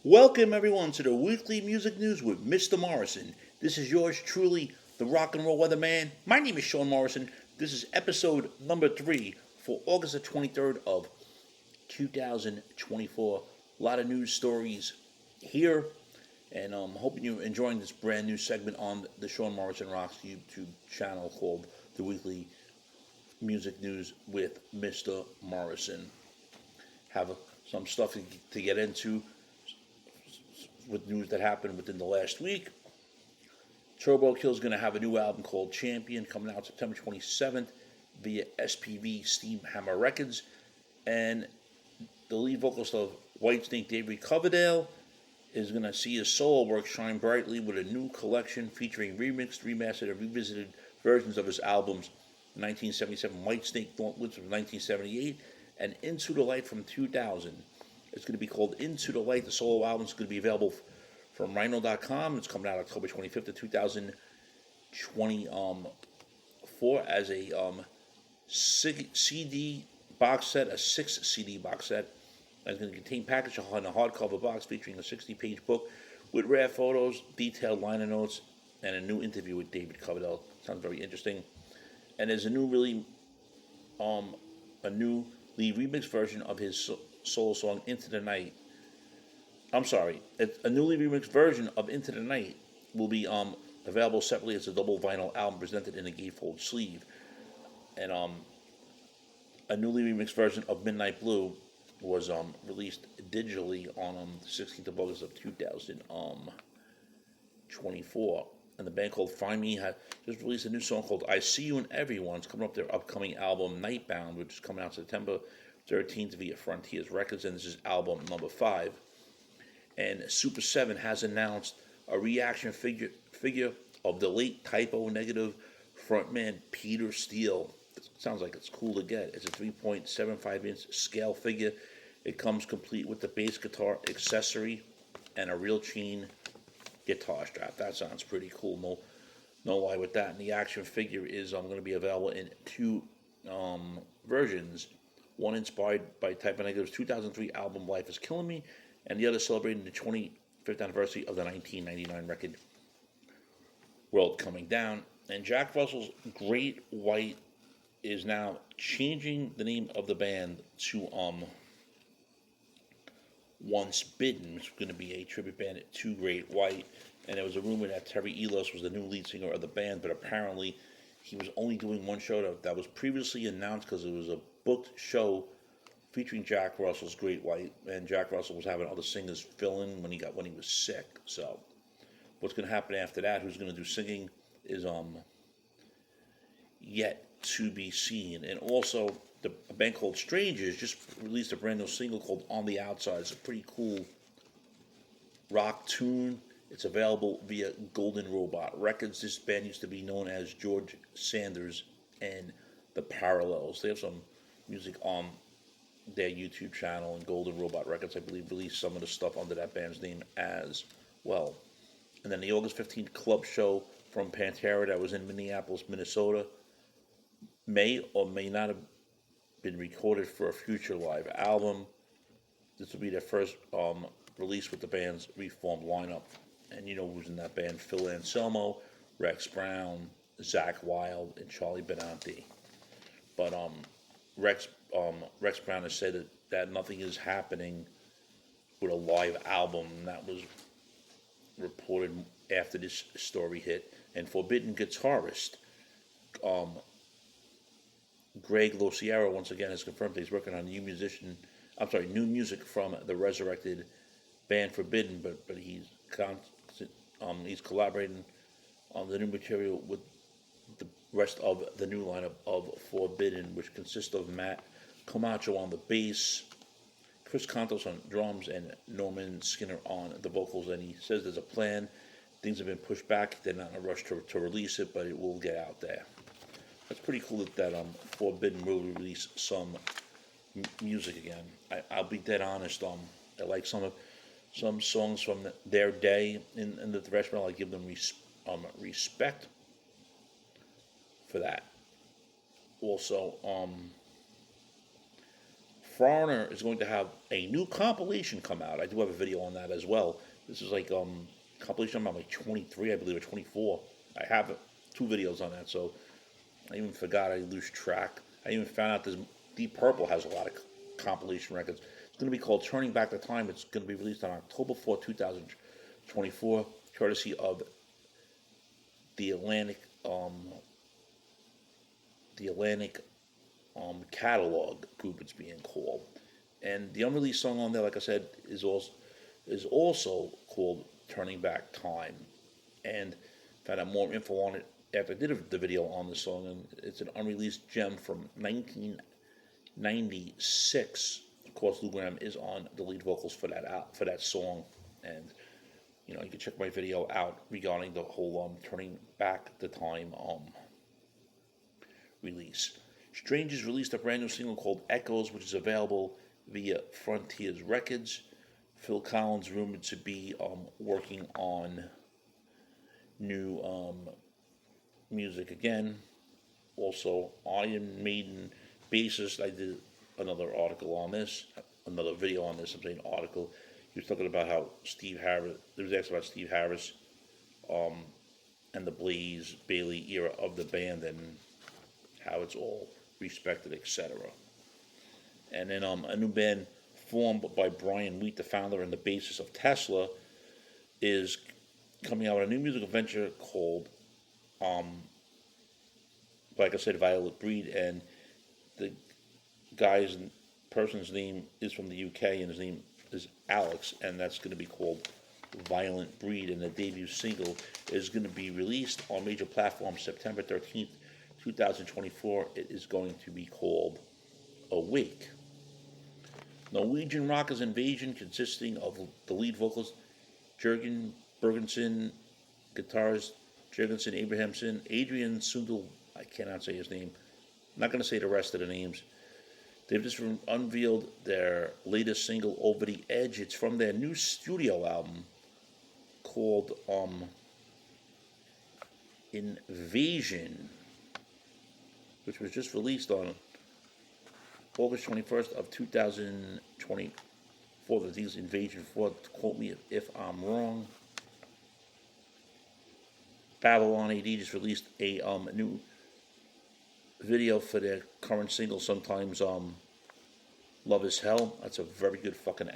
Welcome everyone to the weekly music news with Mr. Morrison. This is yours truly, the rock and roll weatherman. My name is Sean Morrison. This is episode number 3 for August the 23rd of 2024. A lot of news stories here, and I'm hoping you're enjoying this brand new segment on the Sean Morrison Rocks YouTube channel called the weekly music news with Mr. Morrison. Have some stuff to get into with news that happened within the last week. TURBOKILL is going to have a new album called Champion coming out September 27th via SPV Steam Hammer Records. And the lead vocalist of Whitesnake, David Coverdale, is going to see his solo work shine brightly with a new collection featuring remixed, remastered, and revisited versions of his albums 1977 Whitesnake Gauntlets from 1978 and Into the Light from 2000. It's going to be called Into the Light. The solo album is going to be available from Rhino.com. It's coming out October 25th of 2024 as a CD box set, a 6 CD box set. And it's going to contain package on a hardcover box featuring a 60-page book with rare photos, detailed liner notes, and a new interview with David Coverdale. Sounds very interesting. And there's a new remix version of his solo song Into the Night. A newly remixed version of Into the Night will be available separately as a double vinyl album presented in a gatefold sleeve. And a newly remixed version of Midnight Blue was released digitally on the 16th of August of 2024. And the band called Find Me has just released a new song called I See You in Everyone. It's coming up their upcoming album Nightbound, which is coming out September 13th via Frontiers Records, and this is album number 5. And Super 7 has announced a reaction figure of the late Typo Negative frontman Peter Steele. It sounds like it's cool to get. It's a 3.75-inch scale figure. It comes complete with the bass guitar accessory and a real chain guitar strap. That sounds pretty cool. No lie with that. And the action figure is going to be available in 2 versions. One inspired by Type O Negative's 2003 album Life Is Killing Me, and the other celebrating the 25th anniversary of the 1999 record World Coming Down. And Jack Russell's Great White is now changing the name of the band to Once Bitten, which is going to be a tribute band to Great White. And there was a rumor that Terry Elos was the new lead singer of the band, but apparently he was only doing one show that was previously announced because it was a booked show featuring Jack Russell's Great White, and Jack Russell was having other singers fill in when he was sick. So what's going to happen after that, who's going to do singing, is yet to be seen. And also, a band called Strangers just released a brand new single called On the Outside. It's a pretty cool rock tune. It's available via Golden Robot Records. This band used to be known as George Sanders and the Parallels. They have some music on their YouTube channel, and Golden Robot Records, I believe, released some of the stuff under that band's name as well. And then the August 15th club show from Pantera that was in Minneapolis, Minnesota, may or may not have been recorded for a future live album. This will be their first release with the band's reformed lineup. And you know who's in that band: Phil Anselmo, Rex Brown, Zach Wilde, and Charlie Benanti. But Rex Brown has said that nothing is happening with a live album. That was reported after this story hit. And Forbidden guitarist Greg Lociero once again has confirmed that he's working on new music from the resurrected band Forbidden, but he's collaborating on the new material with the rest of the new lineup of Forbidden, which consists of Matt Camacho on the bass, Chris Contos on drums, and Norman Skinner on the vocals. And he says there's a plan. Things have been pushed back. They're not in a rush to release it, but it will get out there. That's pretty cool that Forbidden will release some music again. I'll be dead honest. I like some songs from their day in the thrash metal. I give them respect for that. Also, Foreigner is going to have a new compilation come out. I do have a video on that as well. This is like compilation number like 23, I believe, or 24. I have 2 videos on that, so I even forgot. I lose track. I even found out this Deep Purple has a lot of compilation records. It's going to be called Turning Back the Time. It's going to be released on October 4, 2024, courtesy of the Atlantic catalog group. It's being called, and the unreleased song on there, like I said, is also called Turning Back Time. And found out more info on it after I did the video on the song, and it's an unreleased gem from 1996. Of course, Lou Gramm is on the lead vocals for that song, and you can check my video out regarding the whole Turning Back the Time release. Strangers released a brand new single called Echoes, which is available via Frontiers Records. Phil Collins rumored to be working on new music again. Also, Iron Maiden bassist. I did another article on this, another video on this. I'm saying article. He was talking about how Steve Harris. There was asked about Steve Harris, and the Blaze Bailey era of the band and how it's all respected, etc. And then a new band formed by Brian Wheat, the founder and the bassist of Tesla, is coming out with a new musical venture called, like I said, Violet Breed, and the person's name is from the UK, and his name is Alex, and that's going to be called Violent Breed, and the debut single is going to be released on major platforms September 13th, 2024. It is going to be called Awake. Norwegian Rockers Invasion, consisting of the lead vocals Jørgen Bergensen, guitarist Jørgensen Abrahamsen, Adrian Sundal, I cannot say his name, I'm not going to say the rest of the names. They've just unveiled their latest single, Over the Edge. It's from their new studio album called Invasion, which was just released on August 21st of 2024. The these Invasion 4, quote me if I'm wrong. Babylon AD just released a new video for their current single, Sometimes Love Is Hell. That's a very good fucking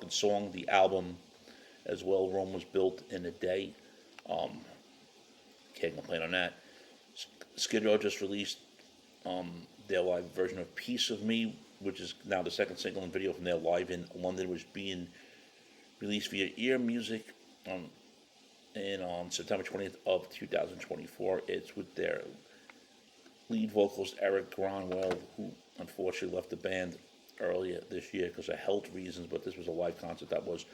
song. The album as well, Rome Was Built in a Day. Can't complain on that. Skid Row just released their live version of Piece of Me, which is now the second single and video from their live in London, which is being released via Ear Music on September 20th of 2024. It's with their lead vocalist Eric Gronwell, who unfortunately left the band earlier this year because of health reasons, but this was a live concert that was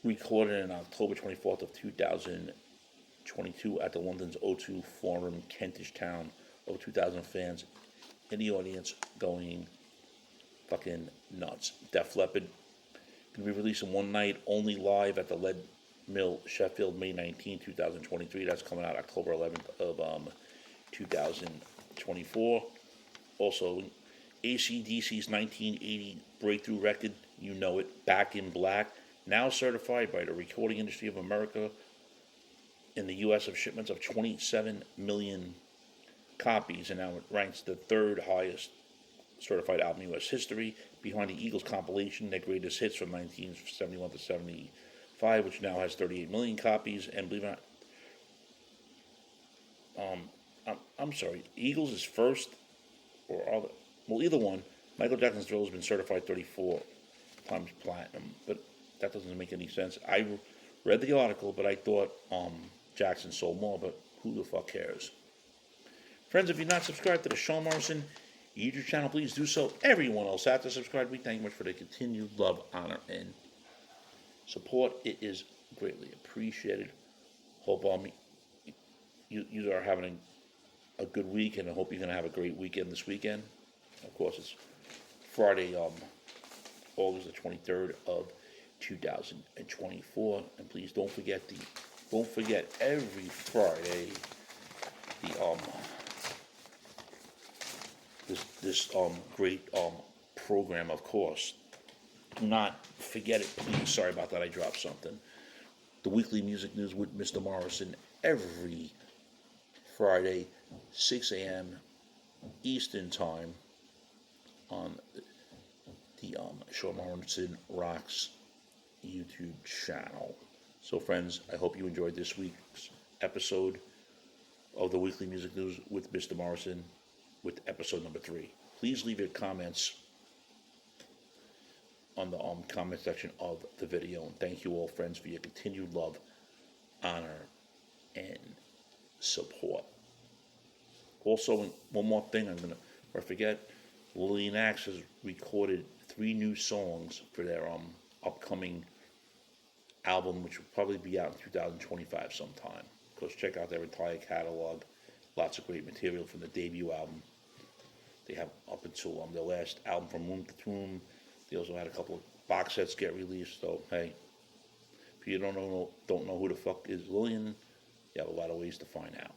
recorded on October 24th of 2022 at the London's O2 Forum, Kentish Town. Over 2,000 fans in the audience going fucking nuts. Def Leppard going to be releasing One Night Only live at the Lead Mill, Sheffield, May 19, 2023. That's coming out October 11th of 2024. Also, AC/DC's 1980 breakthrough record, You Know It, Back in Black, now certified by the Recording Industry of America in the U.S. of shipments of 27 million copies, and now it ranks the third highest certified album in U.S. history, behind the Eagles compilation, Their Greatest Hits from 1971 to 75, which now has 38 million copies. And believe it or not, I'm sorry, Eagles is first, or other. Well, either one. Michael Jackson's Thriller has been certified 34 times platinum, but that doesn't make any sense. I read the article, but I thought Jackson sold more, but who the fuck cares? Friends, if you're not subscribed to the Sean Morrison YouTube channel, please do so. Everyone else out there subscribed, we thank you much for the continued love, honor, and support. It is greatly appreciated. Hope you are having a good week, and I hope you're going to have a great weekend this weekend. Of course, it's Friday, August the 23rd of 2024, and please don't forget every Friday this great program, of course. Do not forget it, please. Sorry about that, I dropped something. The weekly music news with Mr. Morrison every Friday, 6 a.m. Eastern Time on the Sean Morrison Rocks YouTube channel. So, friends, I hope you enjoyed this week's episode of the weekly music news with Mr. Morrison, with episode number 3. Please leave your comments on the comment section of the video. And thank you all, friends, for your continued love, honor, and support. Also, one more thing before I forget, Lillian Axe has recorded 3 new songs for their upcoming album, which will probably be out in 2025 sometime. Of course, check out their entire catalog. Lots of great material from the debut album. They have up until their last album, From Room to Tomb. They also had a couple of box sets get released. So, hey, if you don't know who the fuck is Lillian, you have a lot of ways to find out.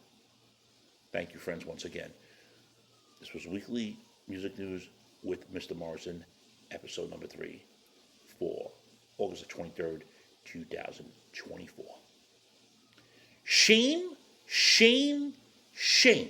Thank you, friends, once again. This was Weekly Music News with Mr. Morrison, episode number 3 for August the 23rd, 2024. Shame, shame, shame.